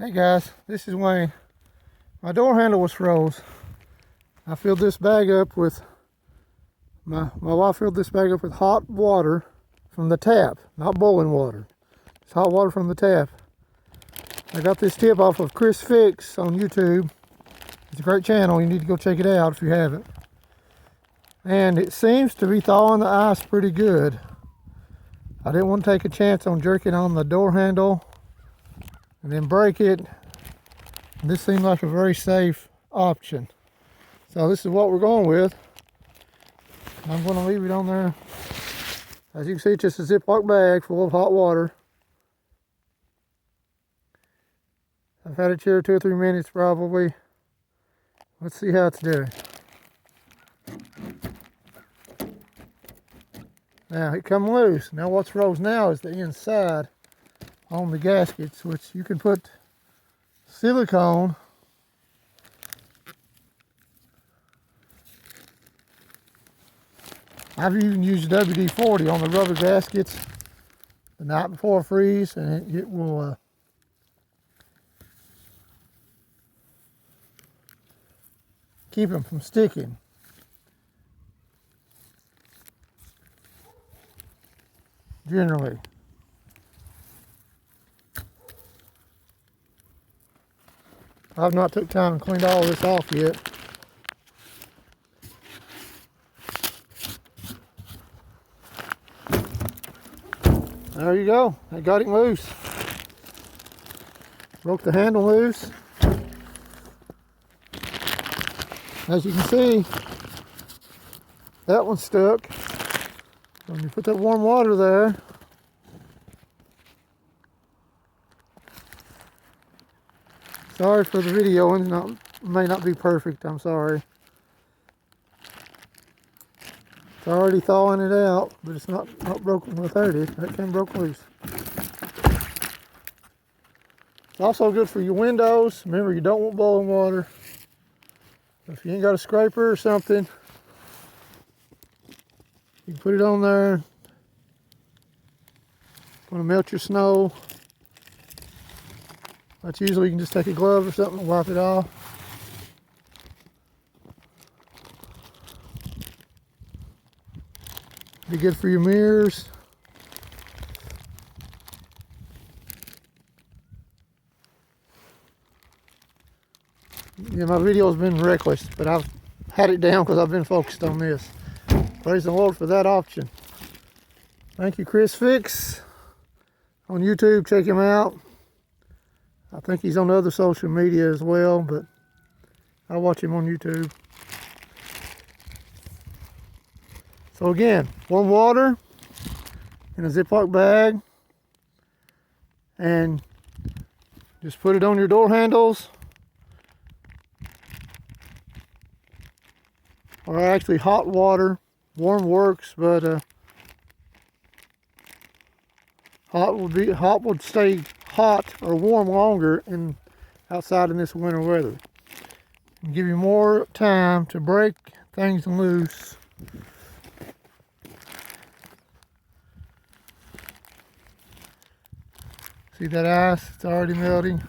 Hey guys, this is Wayne. My door handle was froze. I filled this bag up with, my wife filled this bag up with hot water from the tap, not boiling water. It's hot water from the tap. I got this tip off of Chris Fix on YouTube. It's a great channel, you need to go check it out if you haven't. And it seems to be thawing the ice pretty good. I didn't want to take a chance on jerking on the door handle and then break it. And this seemed like a very safe option. So this is what we're going with. I'm going to leave it on there. As you can see, it's just a Ziploc bag full of hot water. I've had it here 2 or 3 minutes probably. Let's see how it's doing. Now it come loose. Now what's froze now is the inside on the gaskets, which you can put silicone I've even used WD-40 on the rubber gaskets the night before freeze, and it will keep them from sticking. Generally. I've not took time and cleaned all this off yet. There you go. I got it loose. Broke the handle loose. As you can see, that one's stuck. When you put that warm water there, sorry for the video, and may not be perfect, I'm sorry. It's already thawing it out, but it's not broken with 30. That came broke loose. It's also good for your windows. Remember, you don't want boiling water. If you ain't got a scraper or something, you can put it on there. Want to melt your snow. That's usually you can just take a glove or something and wipe it off. Be good for your mirrors. Yeah, my video's been reckless, but I've had it down because I've been focused on this. Praise the Lord for that option. Thank you, Chris Fix on YouTube. Check him out. I think he's on other social media as well, but I watch him on YouTube. So again, warm water in a Ziploc bag, and just put it on your door handles, or actually hot water. Warm works, but hot would stay hot or warm longer outside in this winter weather. And give you more time to break things loose. See that ice? It's already melting.